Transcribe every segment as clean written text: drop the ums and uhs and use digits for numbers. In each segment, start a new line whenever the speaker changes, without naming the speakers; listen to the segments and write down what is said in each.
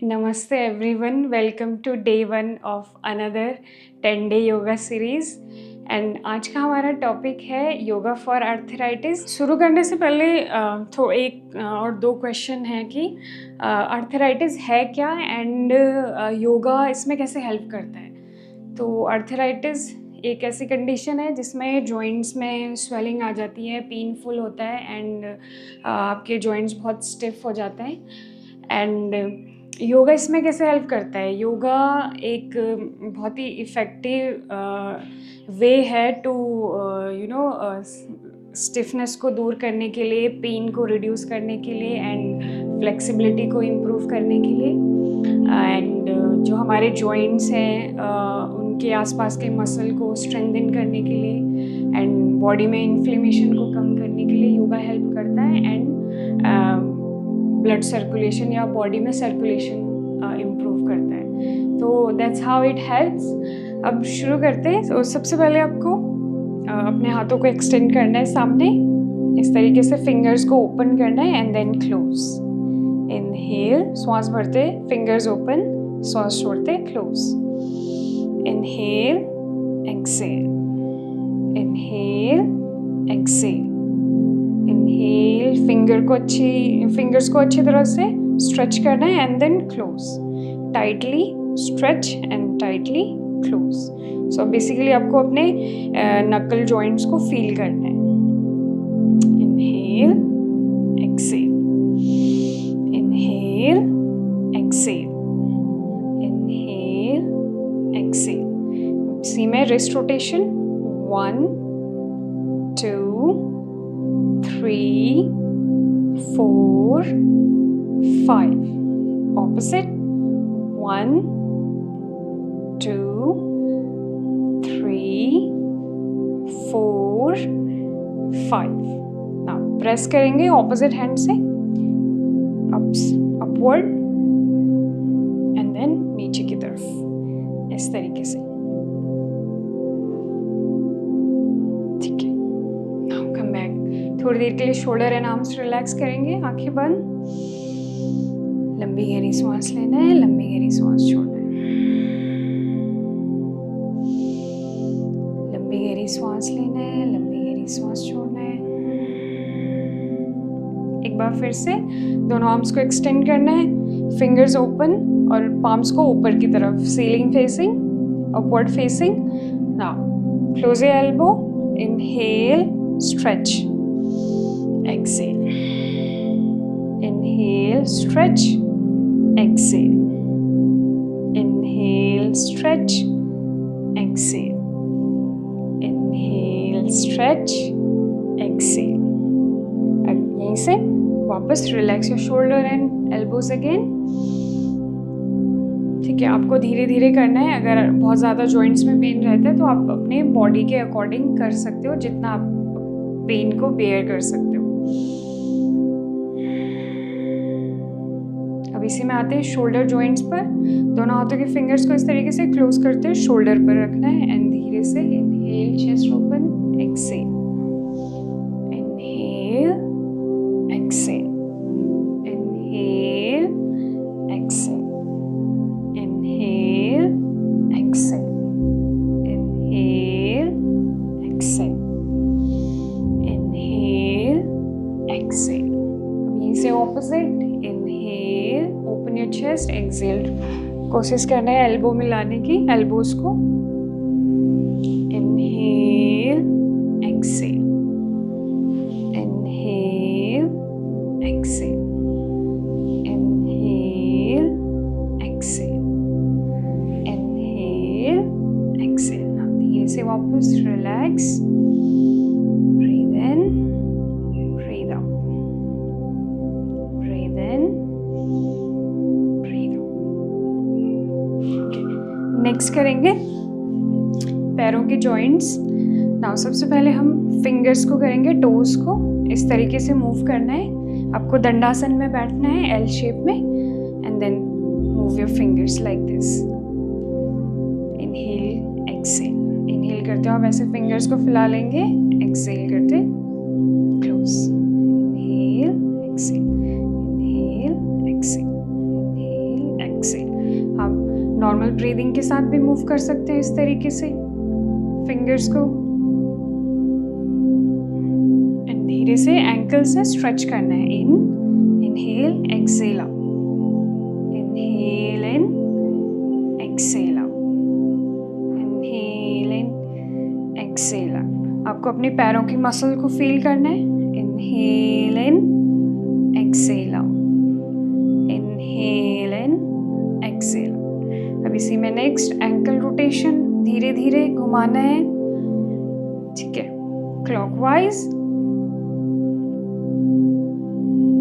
Namaste everyone, welcome to day 1 of another 10-day yoga series and आज का हमारा topic है योगा फॉर आर्थराइटिस। शुरू करने से पहले तो एक और दो क्वेश्चन है कि आर्थराइटिस है क्या एंड योगा इसमें कैसे हेल्प करता है। तो आर्थराइटिस एक ऐसी कंडीशन है जिसमें जॉइंट्स में स्वेलिंग आ जाती है, पेनफुल होता है एंड आपके जॉइंट्स बहुत स्टिफ हो जाते हैं। एंड योगा इसमें कैसे हेल्प करता है? योगा एक बहुत ही इफ़ेक्टिव वे है टू स्टिफनेस को दूर करने के लिए, पेन को रिड्यूस करने के लिए एंड फ्लेक्सिबिलिटी को इम्प्रूव करने के लिए। एंड जो हमारे जॉइंट्स हैं उनके आसपास के मसल को स्ट्रेंथन करने के लिए एंड बॉडी में इन्फ्लेमेशन को कम करने के लिए योगा हेल्प करता है। एंड ब्लड सर्कुलेशन या बॉडी में सर्कुलेशन इम्प्रूव करता है। तो दैट्स हाउ इट हेल्प्स। अब शुरू करते हैं। तो सबसे पहले आपको अपने हाथों को एक्सटेंड करना है सामने, इस तरीके से फिंगर्स को ओपन करना है एंड देन क्लोज। इनहेल, श्वास भरते फिंगर्स ओपन, श्वास छोड़ते close. Inhale, exhale, inhale, exhale, inhale. Fingers को अच्छी तरह से स्ट्रेच करना है and then close. Tightly stretch and tightly close. So basically आपको अपने नकल जॉइंट्स को फील करना है। Inhale, exhale, inhale, exhale, inhale, exhale. इसी में wrist rotation 1 2 3 4 5। Opposite 1 2 3 4 5। Now press करेंगे ऑपोजिट हैंड से अपवर्ड एंड देन नीचे की तरफ इस तरीके से। ठीक है, नाउ कम बैक। थोड़ी देर के लिए शोल्डर एंड आर्म्स रिलैक्स करेंगे, आंखें बंद। लंबी गहरी सांस लेना है, लंबी गहरी सांस छोड़ना है। लंबी गहरी सांस लेना है, लंबी गहरी सांस छोड़ना है। एक बार फिर से दोनों आर्म्स को एक्सटेंड करना है, फिंगर्स ओपन और पाम्स को ऊपर की तरफ, ceiling facing, upward facing. Now close your elbow. Inhale, stretch, exhale, inhale, stretch, exhale, inhale, stretch, exhale, inhale, stretch, exhale। अब यहीं से वापस relax your shoulder and elbows again. ठीक है, आपको धीरे धीरे करना है। अगर बहुत ज़्यादा जॉइंट्स में पेन रहता है तो आप अपने बॉडी के अकॉर्डिंग कर सकते हो, जितना आप पेन को बेयर कर सकते हो। अब इसी में आते हैं शोल्डर जॉइंट्स पर। दोनों हाथों के फिंगर्स को इस तरीके से क्लोज करते हुए शोल्डर पर रखना है एंड धीरे से inhale, chest open, exhale, inhale, exhale, inhale, exhale, inhale, exhale, inhale, exhale, inhale, exhale. अब यहीं से opposite. Inhale, open your chest, exhale. कोशिश करना है एल्बो मिलाने की, एल्बोज को। Inhale, exhale, inhale, exhale, inhale, exhale, inhale, exhale. धीरे से वापस relax, breathe in, breathe out, breathe in, breathe out. Next करेंगे पैरों के जॉइंट्स। नाउ सबसे पहले हम फिंगर्स को करेंगे, टोज को इस तरीके से मूव करना है। आपको दंडासन में बैठना है, एल शेप में, and then move your fingers like this. Inhale, exhale. Inhale करते हो आप ऐसे फिंगर्स को फैला लेंगे, एक्सेल करते close. Inhale, exhale, inhale, exhale, inhale, normal breathing के साथ भी मूव कर सकते हैं इस तरीके से फिंगर्स को। एंड धीरे से एंकल से स्ट्रेच करना है। इनहेल, एक्सेल आउट, इनहेल इन, एक्सेल आउट, इनहेल इन, एक्सेल आउट। आपको अपने पैरों की मसल को फील करना है। इनहेल इन, एक्सेल आउट, इनहेल इन, एक्सेल। अब इसी में नेक्स्ट एंकल रोटेशन धीरे धीरे घुमाना है, ठीक है, clockwise.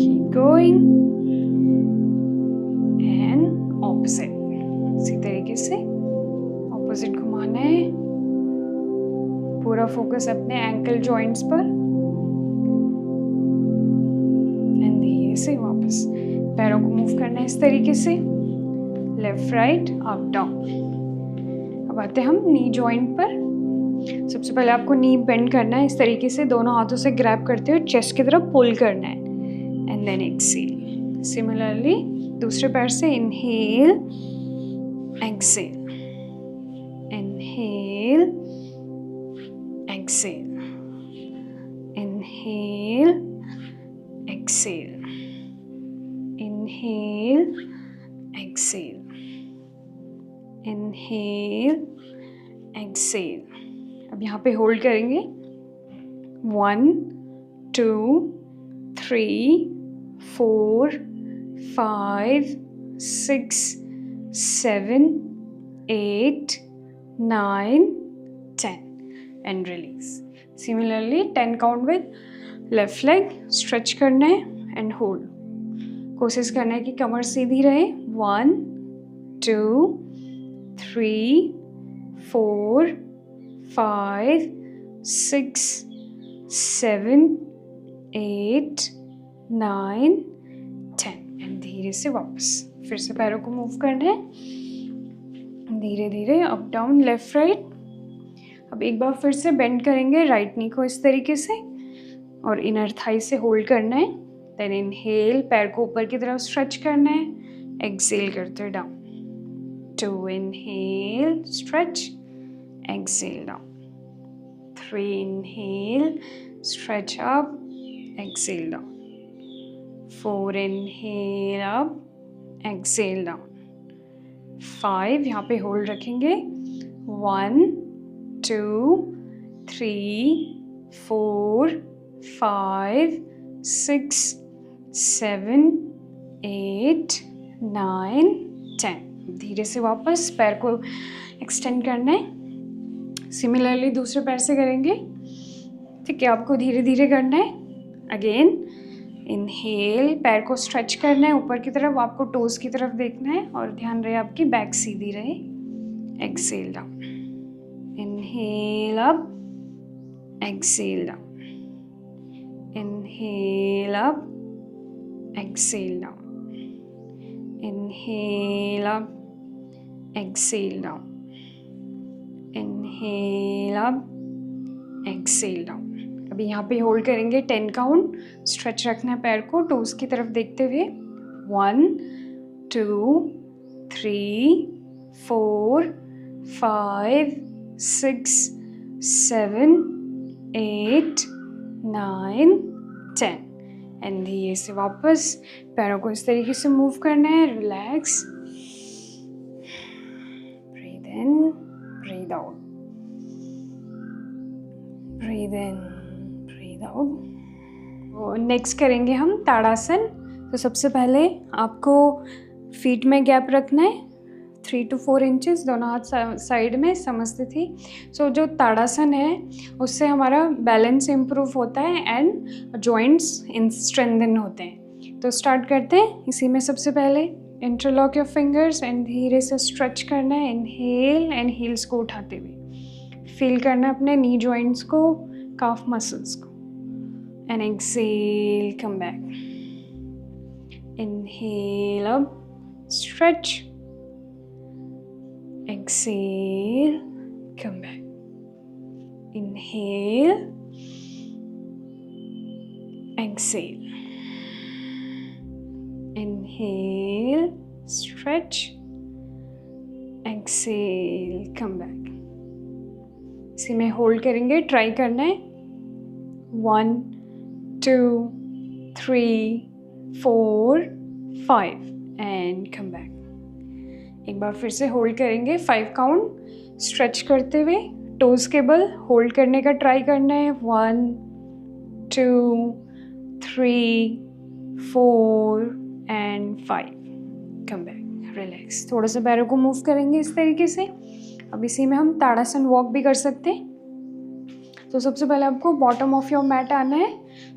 Keep going and opposite. इसी तरीके से ऑपोजिट घुमाना है। पूरा फोकस अपने एंकल जॉइंट्स पर। एंड धीरे से वापस पैरों को मूव करना है इस तरीके से, लेफ्ट राइट अप डाउन। अब आते हैं हम नी जॉइंट पर। सबसे पहले आपको नी बेंड करना है इस तरीके से, दोनों हाथों से ग्रैब करते हुए चेस्ट की तरफ पुल करना है एंड देन एक्सेल। सिमिलरली दूसरे पैर से inhale, exhale, inhale, exhale, inhale, exhale, inhale, exhale, inhale, exhale. अब यहाँ पे होल्ड करेंगे 1 2 3 4 5 6 7 8 9 10 and release. Similarly 10 count with left leg stretch करना है एंड होल्ड। कोशिश करना है कि कमर सीधी रहे। 1 2 3 4 5 6 7 8 9 10 एंड धीरे से वापस फिर से पैरों को मूव करना है धीरे धीरे अप डाउन लेफ्ट राइट। अब एक बार फिर से बेंड करेंगे राइट नी को इस तरीके से और इनर थाई से होल्ड करना है। देन इनहेल, पैर को ऊपर की तरफ स्ट्रेच करना है, एक्सेल करते हुए down. 2 inhale, stretch, exhale down. 3 inhale, stretch up, exhale down. 4 inhale up, exhale down. 5 यहाँ पे होल्ड रखेंगे। 1 2 3 4 5 6 7 8 9 10। धीरे से वापस पैर को एक्सटेंड करना है। सिमिलरली दूसरे पैर से करेंगे, ठीक है। आपको धीरे धीरे करना है। अगेन इनहेल, पैर को स्ट्रेच करना है ऊपर की तरफ, आपको टोज की तरफ देखना है और ध्यान रहे आपकी बैक सीधी रहे। Exhale down, inhale up, exhale down, inhale up, exhale down, inhale up, exhale down, inhale up, exhale down. अभी यहाँ पे होल्ड करेंगे 10 काउंट। स्ट्रेच रखना है पैर को टोज की तरफ देखते हुए। 1 2 3 4 5 6 7 8 9 10 एंड धीरे से वापस पैरों को इस तरीके से मूव करना है। Relax, breathe in, breathe out, breathe in, breathe out. Next करेंगे हम ताड़ासन। तो सबसे पहले आपको फीट में गैप रखना है 3 to 4 इंचेस, दोनों हाथ साइड में समस्थिति। सो जो ताड़ासन है उससे हमारा बैलेंस इम्प्रूव होता है एंड जॉइंट्स स्ट्रेंथन होते हैं। तो स्टार्ट करते हैं। इसी में सबसे पहले इंटरलॉक योर फिंगर्स एंड धीरे से स्ट्रेच करना है। इनहेल एंड हील्स को उठाते हुए फील करना है अपने नी जॉइंट्स को, काफ मसल्स को। And exhale, come back. Inhale up, stretch, exhale, come back. Inhale, exhale. Inhale, stretch, exhale, come back. इसी में होल्ड करेंगे, ट्राई करना है 1 2 3 4 5 एंड कम बैक। एक बार फिर से होल्ड करेंगे 5 काउंट, स्ट्रेच करते हुए टोज के बल होल्ड करने का ट्राई करना है 1 2 3 4 एंड 5, कम बैक, रिलैक्स। थोड़ा सा पैरों को मूव करेंगे इस तरीके से। अब इसी में हम ताड़ासन वॉक भी कर सकते हैं। तो सबसे पहले आपको बॉटम ऑफ योर मैट आना है,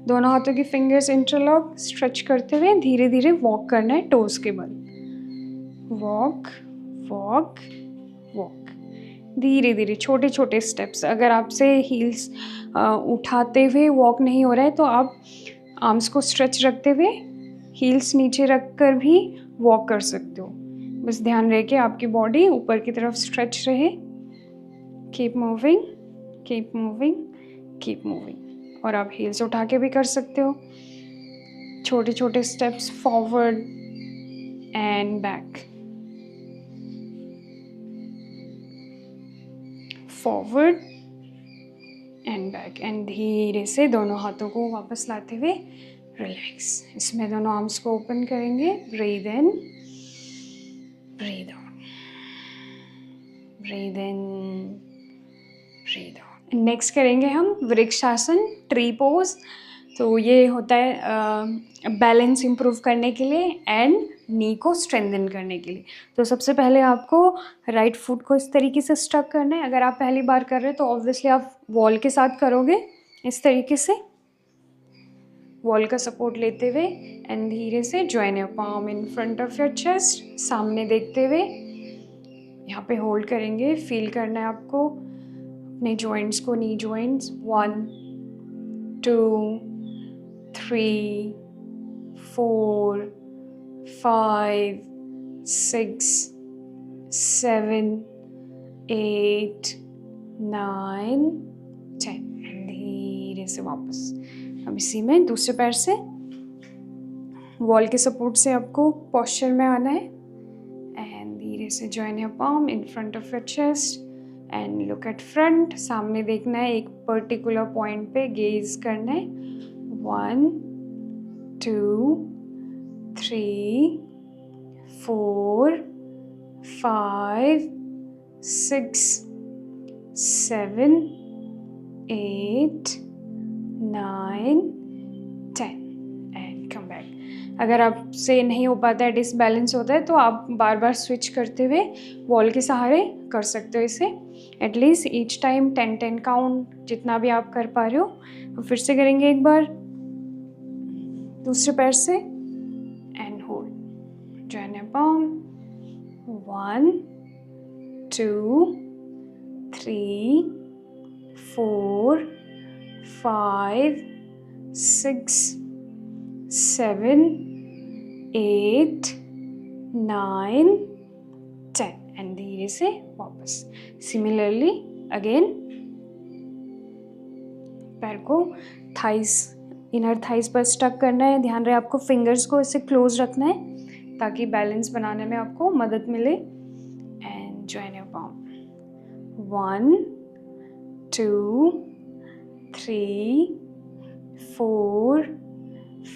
दोनों हाथों की फिंगर्स इंटरलॉक, स्ट्रेच करते हुए धीरे धीरे वॉक करना है टोज के बल। वॉक वॉक वॉक, धीरे धीरे छोटे छोटे स्टेप्स। अगर आपसे हील्स उठाते हुए वॉक नहीं हो रहा है तो आप आर्म्स को स्ट्रेच रखते हुए हील्स नीचे रख कर भी वॉक कर सकते हो। बस ध्यान रहे कि आपकी बॉडी ऊपर की तरफ स्ट्रेच रहे। Keep moving keep moving keep moving. और आप हील्स उठा के भी कर सकते हो। छोटे छोटे steps forward and back, forward and back, and धीरे से दोनों हाथों को वापस लाते हुए रिलैक्स। इसमें दोनों आर्म्स को ओपन करेंगे, breathe in breathe out, breathe in breathe out. Next करेंगे हम वृक्षासन, ट्री पोज। तो ये होता है बैलेंस इंप्रूव करने के लिए एंड नी को स्ट्रेंथन करने के लिए। तो सबसे पहले आपको राइट फुट को इस तरीके से स्टक करना है। अगर आप पहली बार कर रहे हैं तो ऑब्वियसली आप वॉल के साथ करोगे इस तरीके से, वॉल का सपोर्ट लेते हुए, एंड धीरे से join your palm in front of your chest, सामने देखते हुए यहाँ पे होल्ड करेंगे। फील करना है आपको अपने जॉइंट्स को, नी जॉइंट्स। 1 2 3 4 5 6 7 8 9 10, धीरे से वापस। अब इसी में दूसरे पैर से वॉल के सपोर्ट से आपको पोस्चर में आना है, एंड धीरे से join your palm in front of your chest and look at front. सामने देखना है, एक पर्टिकुलर पॉइंट पे गेज करना है। 1 2 3 4 5 6 7 8 9 10 एंड कम बैक। अगर आपसे नहीं हो पाता है, डिसबैलेंस होता है, तो आप बार बार स्विच करते हुए वॉल के सहारे कर सकते हो इसे। एटलीस्ट ईच टाइम 10-10 काउंट, जितना भी आप कर पा रहे हो। तो फिर से करेंगे एक बार दूसरे पैर से and hold, join your palm. 1 2 3 4 5 6 7 8 9 10, and धीरे से वापस। सिमिलरली अगेन पैर को थाइस, इनर थाइस पर स्टक करना है। ध्यान रहे आपको फिंगर्स को ऐसे क्लोज रखना है ताकि बैलेंस बनाने में आपको मदद मिले। And join your palm. 1 2 3 4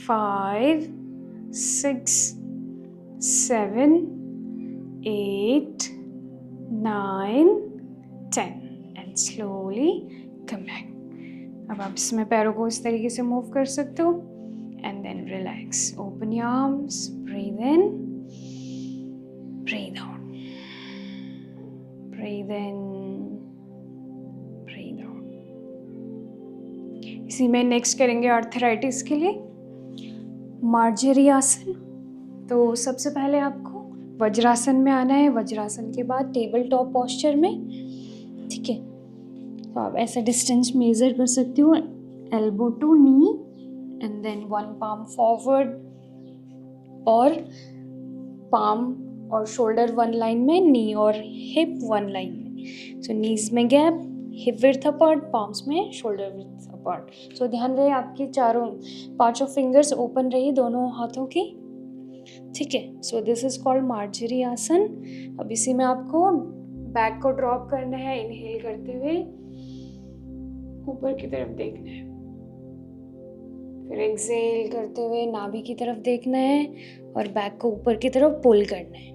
5 6 7 8 9 10, and slowly come back. अब आप इसमें पैरों को इस तरीके से मूव कर सकते हो, and then relax. Open your arms, breathe in breathe out, breathe in breathe out. इसी में नेक्स्ट करेंगे आर्थराइटिस के लिए मार्जरी आसन। तो सबसे पहले आपको वज्रासन में आना है, वज्रासन के बाद टेबल टॉप पोस्चर में, ठीक है। तो आप ऐसा डिस्टेंस मेजर कर सकते हो, elbow to knee, and then 1 palm forward, और पाम और शोल्डर 1 लाइन में, नी और हिप 1 लाइन में। सो नीज में gap, hip width apart, palms में शोल्डर विड्थ अपार्ट। सो ध्यान रहे आपकी पांचों फिंगर्स ओपन रही दोनों हाथों की। ठीक है। So this is called Marjorie आसन। अब इसी में आपको बैक को ड्रॉप करना है, इनहेल करते हुए ऊपर की तरफ देखना है, फिर एक्सेल करते हुए नाभि की तरफ देखना है और बैक को ऊपर की तरफ पुल करना है।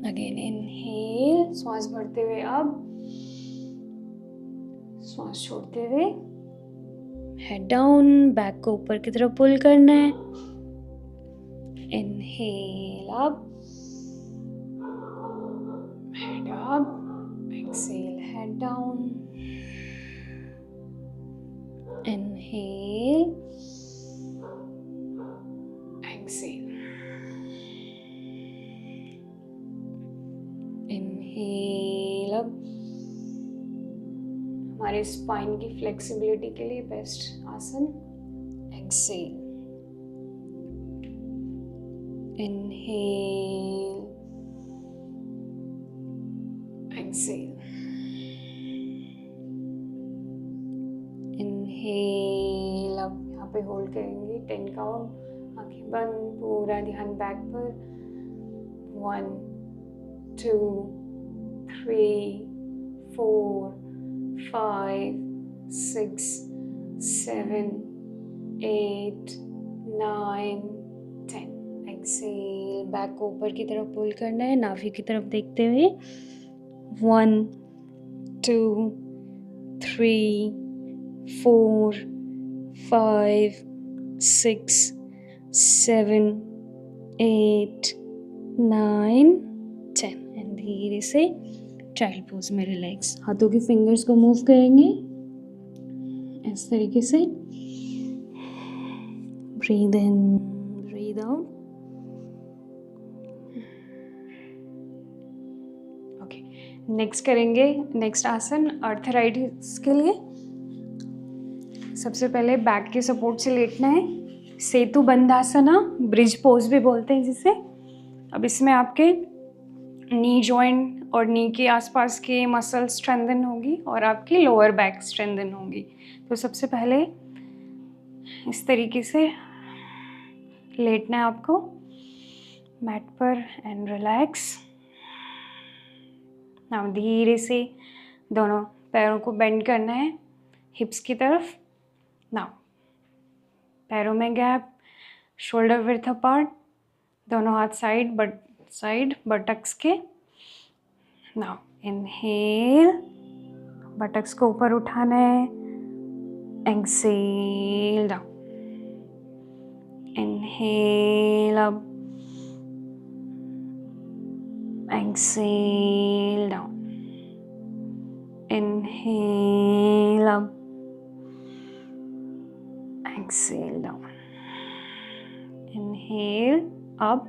अगेन इनहेल, श्वास भरते हुए अब श्वास छोड़ते हुए हेड डाउन, बैक को ऊपर की तरफ पुल करना है। Inhale up, head up, exhale head down, inhale, exhale, inhale up. हमारे स्पाइन की फ्लेक्सिबिलिटी के लिए best asana. Exhale, inhale, exhale, inhale. अब यहाँ पे होल्ड करेंगे 10 काउंट, आंखें बंद, पूरा ध्यान बैक पर। 1 2 3 4 5 6 7 8 9 10। एक्सेल, बैक को ऊपर की तरफ पुल करना है, नाभि की तरफ देखते हुए। 1 2 3 4 5 6 7 8 9 10। एंड धीरे से चाइल्ड पोज में रिलैक्स, हाथों के फिंगर्स को मूव करेंगे इस तरीके से। Breathe in, breathe out. Okay, next करेंगे नेक्स्ट आसन आर्थराइटिस के लिए। सबसे पहले बैक के सपोर्ट से लेटना है, सेतु बंधासना, ब्रिज पोज भी बोलते हैं जिसे। अब इसमें आपके नी जॉइंट और नी के आसपास के मसल स्ट्रेंथन होगी और आपकी लोअर बैक स्ट्रेंथन होगी। तो सबसे पहले इस तरीके से लेटना है आपको मैट पर एंड रिलैक्स। नाउ धीरे से दोनों पैरों को बेंड करना है हिप्स की तरफ। नाउ पैरों में गैप, शोल्डर विड्थ अपार्ट, दोनों हाथ साइड बटक्स के। नाउ इनहेल, बटक्स को ऊपर उठाना है, exhale down, inhale up, exhale down, inhale up, exhale down, inhale up,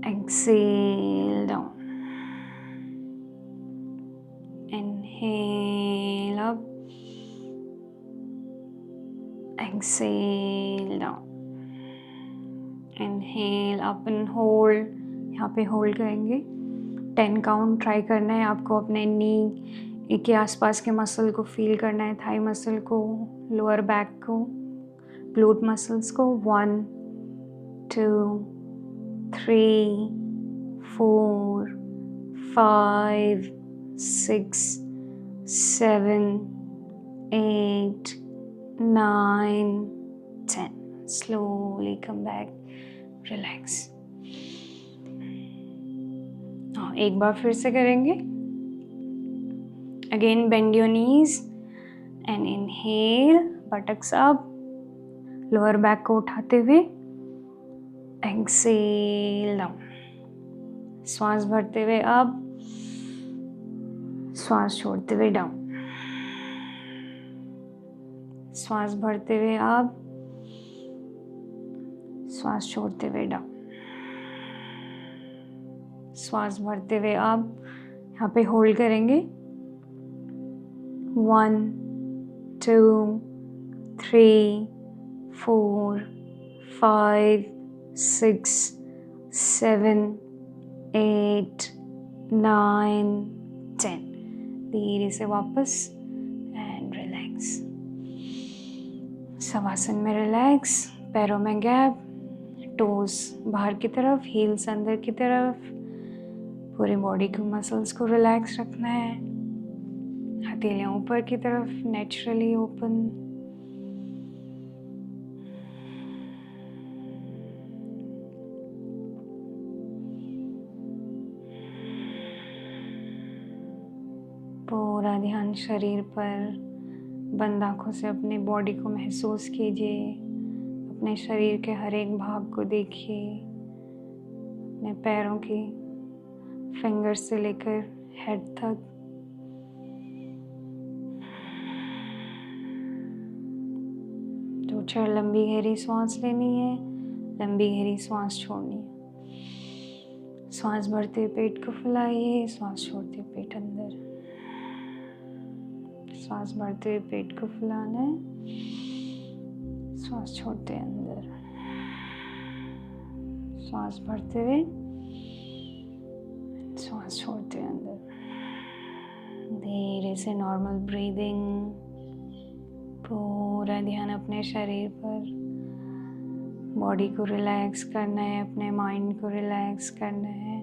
exhale down, inhale up, exhale down, inhale up and hold। यहाँ पे hold करेंगे 10 काउंट। ट्राई करना है आपको, अपने नी के आसपास के मसल को फील करना है, थाई मसल को, लोअर बैक को, ग्लूट मसल्स को। 1 2 3 4 5 6 7 8 9 10। Slowly come back, relax। हाँ, एक बार फिर से करेंगे। Again bend your knees and inhale, buttocks up, lower back को उठाते हुए एक्सेल डाउन। श्वास भरते हुए अप, श्वास छोड़ते हुए डाउन, श्वास भरते हुए अप, श्वास छोड़ते हुए डाउन, श्वास भरते हुए अप। यहाँ पे होल्ड करेंगे 1 2 3 4 5 6 7 8 9 10। धीरे से वापस एंड रिलैक्स। शवासन में रिलैक्स, पैरों में गैप, टोस बाहर की तरफ, हील्स अंदर की तरफ, पूरी बॉडी को मसल्स को रिलैक्स रखना है। हथेलियाँ ऊपर की तरफ नेचुरली ओपन। पूरा ध्यान शरीर पर, बंद आँखों से अपनी बॉडी को महसूस कीजिए, अपने शरीर के हर एक भाग को देखिए, अपने पैरों की फिंगर्स से लेकर हेड तक। दो चार लंबी गहरी सांस लेनी है, लंबी गहरी सांस छोड़नी है। सांस भरते हुए पेट को फुलाइए, सांस छोड़ते हुए पेट अंदर। सांस भरते हुए पेट को फुलाना है, सांस छोड़ते अंदर। सांस भरते हुए, सांस छोड़ते अंदर। धीरे से नॉर्मल ब्रीदिंग, पूरा ध्यान अपने शरीर पर। बॉडी को रिलैक्स करना है, अपने माइंड को रिलैक्स करना है।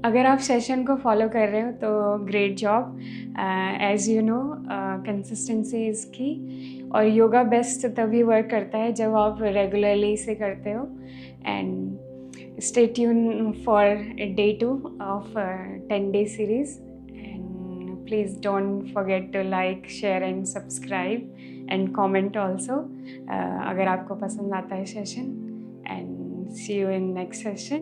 अगर आप सेशन को फॉलो कर रहे हो तो great job. As you know, consistency is की। और योगा बेस्ट तभी वर्क करता है जब आप रेगुलरली इसे करते हो। And stay tuned for day 2 of 10-day series. And please don't forget to like, share and subscribe and comment also अगर आपको पसंद आता है session. And see you in next session.